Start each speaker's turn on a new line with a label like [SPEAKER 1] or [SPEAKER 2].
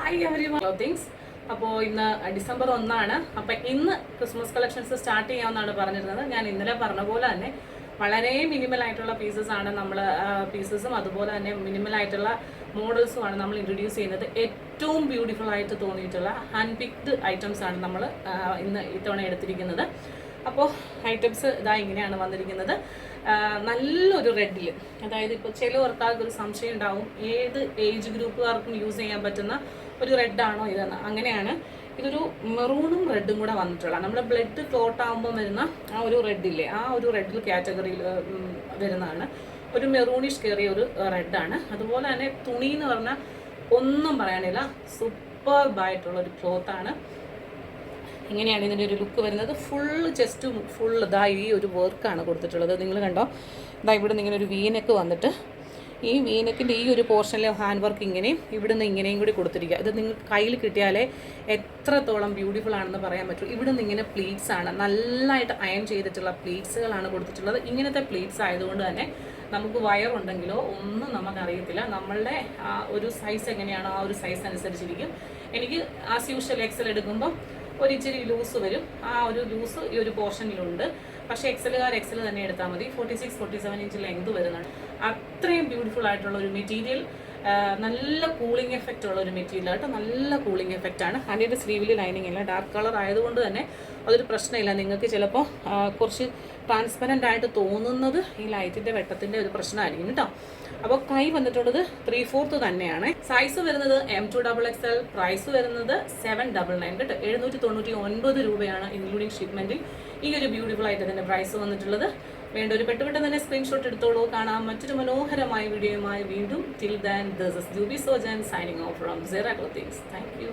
[SPEAKER 1] Hi everyone clothings. അപ്പോൾ ഇന്ന് December 1 അപ്പോൾ ഇന്ന് ക്രിസ്മസ് കളക്ഷൻസ് സ്റ്റാർട്ട് ചെയ്യാമെന്നാണ് പറഞ്ഞിരുന്നത്. ഞാൻ ഇന്നലെ പറഞ്ഞ പോലെ തന്നെ വളരെ മിനിമൽ ആയിട്ടുള്ള പീസസ് ആണ് നമ്മൾ പീസസും അതുപോലെ തന്നെ മിനിമൽ ആയിട്ടുള്ള മോഡൽസുമാണ് നമ്മൾ ഇൻട്രൊഡ്യൂസ് ചെയ്യുന്നത്. ഏറ്റവും ബ്യൂട്ടിഫുൾ ആയിട്ട് തോന്നിയിട്ടുള്ള ഹാൻഡ് പിക്ഡ് ഐറ്റംസ് ആണ് നമ്മൾ ഇന്ന് ഇത്തവണ എടുത്തിരിക്കുന്നത്. അപ്പോൾ ഐറ്റംസ് ഇതാ ഇങ്ങനെയാണ് വന്നിരിക്കുന്നത്. നല്ലൊരു റെഡിൽ, അതായത് ഇപ്പോൾ ചിലവർക്കാർക്ക് ഒരു സംശയം ഉണ്ടാവും ഏത് ഏജ് ഗ്രൂപ്പുകാർക്കും യൂസ് ചെയ്യാൻ പറ്റുന്ന ഒരു റെഡാണോ ഇതെന്ന്. അങ്ങനെയാണ്, ഇതൊരു മെറൂണും റെഡും കൂടെ വന്നിട്ടുള്ള നമ്മുടെ ബ്ലഡ് ക്ലോട്ട് ആകുമ്പോൾ വരുന്ന ആ ഒരു റെഡില്ലേ, ആ ഒരു റെഡിൽ കാറ്റഗറിയിൽ വരുന്നതാണ്. ഒരു മെറൂണിഷ് കയറിയ ഒരു റെഡാണ്. അതുപോലെ തന്നെ തുണി എന്ന് പറഞ്ഞാൽ ഒന്നും പറയാനില്ല, സൂപ്പർബായിട്ടുള്ള ഒരു ക്ലോത്താണ്. ഇങ്ങനെയാണ് ഇതിൻ്റെ ഒരു ലുക്ക് വരുന്നത്. ഫുൾ ഇതാ ഈ ഒരു വർക്കാണ് കൊടുത്തിട്ടുള്ളത്. നിങ്ങൾ കണ്ടോ, ഇതാ ഇവിടെ നിന്ന് ഇങ്ങനെ ഒരു വീനെക്ക് വന്നിട്ട് ഈ വീനെക്കിൻ്റെ ഈ ഒരു പോർഷനിലെ ഹാൻഡ് വർക്ക് ഇങ്ങനെയും ഇവിടെ നിന്ന് ഇങ്ങനെയും കൂടി കൊടുത്തിരിക്കുക. ഇത് നിങ്ങൾക്ക് കയ്യിൽ കിട്ടിയാലേ എത്രത്തോളം ബ്യൂട്ടിഫുൾ ആണെന്ന് പറയാൻ പറ്റും. ഇവിടെ നിന്ന് ഇങ്ങനെ പ്ലീറ്റ്സ് ആണ്, നല്ലതായിട്ട് അയൺ ചെയ്തിട്ടുള്ള പ്ലീറ്റ്സുകളാണ് കൊടുത്തിട്ടുള്ളത്. ഇങ്ങനത്തെ പ്ലീറ്റ്സ് ആയതുകൊണ്ട് തന്നെ നമുക്ക് വയറുണ്ടെങ്കിലോ ഒന്നും നമുക്കറിയത്തില്ല. നമ്മളുടെ ഒരു സൈസ് എങ്ങനെയാണോ ആ ഒരു സൈസ് അനുസരിച്ചിരിക്കും. എനിക്ക് ആസ് യൂഷ്വൽ എക്സൽ എടുക്കുമ്പോൾ ഒരു ഇച്ചിരി ലൂസ് വരും. ആ ഒരു ലൂസ് ഈ ഒരു പോർഷനിലുണ്ട്. പക്ഷേ എക്സലുകാർ എക്സൽ തന്നെ എടുത്താൽ മതി. 46-47 ഇഞ്ച് ലെങ്ത് വരുന്നുണ്ട്. അത്രയും ബ്യൂട്ടിഫുൾ ആയിട്ടുള്ള ഒരു മെറ്റീരിയൽ, നല്ല കൂളിംഗ് എഫക്റ്റ് ഉള്ള ഒരു മെറ്റീരിയൽ ആയിട്ട് നല്ല കൂളിംഗ് എഫക്റ്റ് ആണ്. അതിൻ്റെ സ്ലീവിൽ ലൈനിങ് ഇല്ല. ഡാർക്ക് കളർ ആയതുകൊണ്ട് തന്നെ അതൊരു പ്രശ്നമില്ല. നിങ്ങൾക്ക് ചിലപ്പോൾ കുറച്ച് ട്രാൻസ്പെറൻ്റ് ആയിട്ട് തോന്നുന്നത് ഈ ലൈറ്റിൻ്റെ വെട്ടത്തിൻ്റെ ഒരു പ്രശ്നമായിരിക്കും കേട്ടോ. അപ്പോൾ കൈ വന്നിട്ടുള്ളത് 3/4 തന്നെയാണ്. സൈസ് വരുന്നത് M2XXL, പ്രൈസ് വരുന്നത് 799 കേട്ടോ. 799 രൂപയാണ് ഇൻക്ലൂഡിങ് ഷിപ്മെൻറ്റിൽ ഈ ഒരു ബ്യൂട്ടിഫുൾ ആയിട്ട് ഇതിൻ്റെ പ്രൈസ് വന്നിട്ടുള്ളത്. വേണ്ട ഒരു പെട്ടെന്ന് തന്നെ സ്ക്രീൻഷോട്ട് എടുത്തോളൂ. കാണാം മറ്റൊരു മനോഹരമായ വീഡിയോയുമായി വീണ്ടും. Till then this is Jubi Sojan signing off from Sera clothings. Thank U.